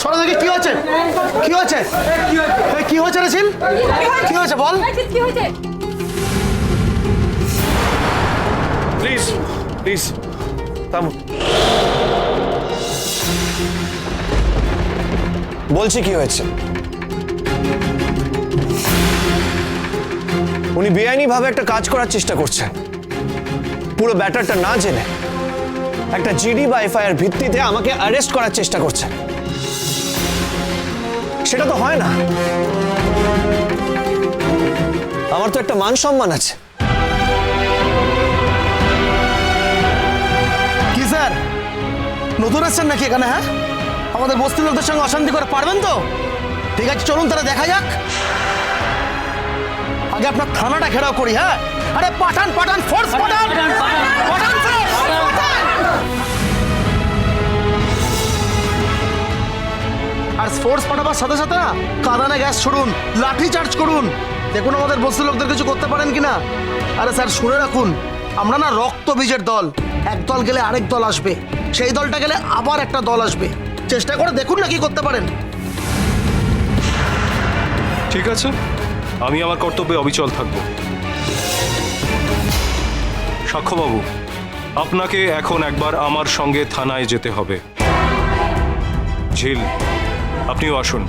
সরো দেখি কি হচ্ছে, কি হচ্ছে, কি হচ্ছে রে ঝিল, কি হয়েছে বল। কি হয়েছে? প্লিজ প্লিজ থামুন। বলছি কি হয়েছে। উনি বেআইনি ভাবে একটা কাজ করার চেষ্টা করছেন, পুরো ব্যাটারটা না জেনে একটা জিডি বা এফআইআর ভিত্তিতে আমাকে অ্যারেস্ট করার চেষ্টা করছেন। সেটা তো হয় না। আমার তো একটা মান সম্মান আছে। কি স্যার নতুন আসছেন নাকি এখানে? হ্যাঁ, আমাদের বস্তির লোকদের সঙ্গে অশান্তি করে পারবেন তো? ঠিক আছে চলুন তাহলে দেখা যাক। আগে আপনার থানাটা ঘেরাও করি। হ্যাঁ, আরে পাঠান পাঠান ফোর্স পাঠান, পাঠান ফোর্স পাঠান। আর ফোর্স পাঠাবার সাথে সাথে না কাঁদানে গ্যাস ছড়ুন, লাঠি চার্জ করুন, দেখুন আমাদের বস্তির লোকদের কিছু করতে পারেন কিনা। আরে স্যার শুনে রাখুন, আমরা না রক্ত বীজের দল। এক দল গেলে আরেক দল আসবে, সেই দলটা গেলে আবার একটা দল আসবে। চেষ্টা করে দেখুন না কি করতে পারেন। ঠিক আছে, আমি আমার কর্তব্যে অবিচল থাকব। সাক্ষ্যবাবু, আপনাকে এখন একবার আমার সঙ্গে থানায় যেতে হবে। ঝিল, আপনিও আসুন।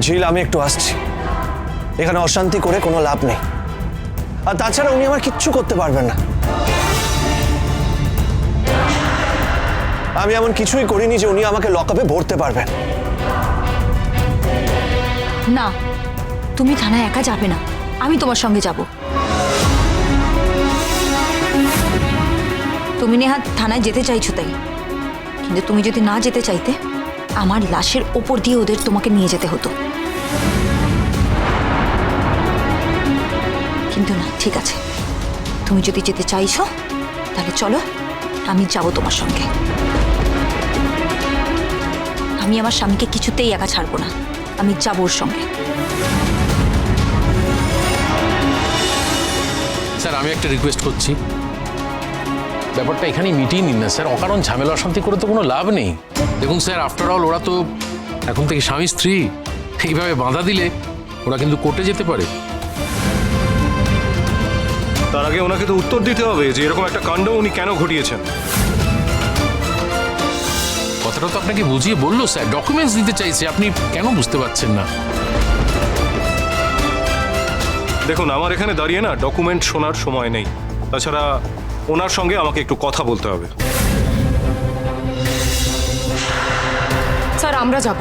ঝিল, আমি একটু আসছি। এখানে অশান্তি করে কোনো লাভ নেই। আর তাছাড়া উনি আমার কিচ্ছু করতে পারবেন না। আমি এমন কিছুই করিনি যে উনি আমাকে লকআপে ভরতে পারবেন। না, তুমি থানায় একা যাবে না, আমি তোমার সঙ্গে যাব। তুমি নেহাত থানায় যেতে চাইছো তাই, কিন্তু তুমি যদি না যেতে চাইতে আমার লাশের ওপর দিয়ে ওদের তোমাকে নিয়ে যেতে হতো। কিন্তু না, ঠিক আছে, তুমি যদি যেতে চাইছো তাহলে চলো, আমি যাব তোমার সঙ্গে। আমি আমার স্বামীকে কিছুতেই একা ছাড়বো না, আমি যাব ওর সঙ্গে। স্যার, আমি একটা রিকোয়েস্ট করছি, ব্যাপারটা এখানেই মিটিয়ে নিন না স্যার। অকারণ ঝামেলা অশান্তি করে তো কোনো লাভ নেই। দেখুন স্যার, আফটার অল ওরা তো এখন থেকে স্বামী স্ত্রী। এইভাবে বাধা দিলে ওরা কিন্তু কোর্টে যেতে পারে। তার আগে ওনাকে তো উত্তর দিতে হবে যে এরকম একটা কাণ্ড উনি কেন ঘটিয়েছেন। কথাটা তো আপনাকে বুঝিয়ে বললো স্যার, ডকুমেন্টস দিতে চাইছে, আপনি কেন বুঝতে পারছেন না? দেখুন, আমার এখানে দাঁড়িয়ে না ডকুমেন্ট শোনার সময় নেই। তাছাড়া ওনার সঙ্গে আমাকে একটু কথা বলতে হবে। স্যার, আমরা যাব।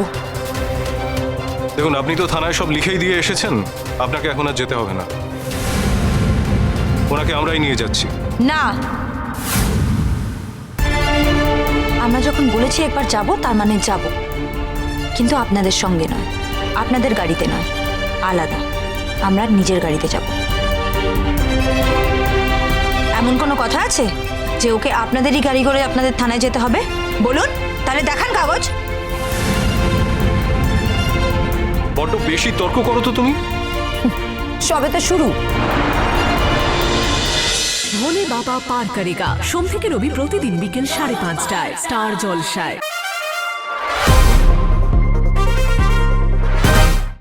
দেখুন, আপনি তো থানায় সব লিখেই দিয়ে এসেছেন, আপনাকে এখন আর যেতে হবে না। ওনাকে আমরাই নিয়ে যাচ্ছি। না, আমরা যখন বলেছি একবার যাব, তার মানে যাব, কিন্তু আপনাদের সঙ্গে নয়, আপনাদের গাড়িতে নয়, আলাদা। আমরা নিজের গাড়িতে যাব। এমন কোনো কথা আছে যে ওকে আপনাদেরই গাড়ি করে আপনাদের থানায় যেতে হবে? বলুন, তাহলে দেখান কাগজ। বড্ড বেশি তর্ক করো তো তুমি। সবে তো শুরু। ভোলে বাবা পার করেগা, সোম থেকে রবি প্রতিদিন বিকেল 5:30টায় স্টার জলসায়।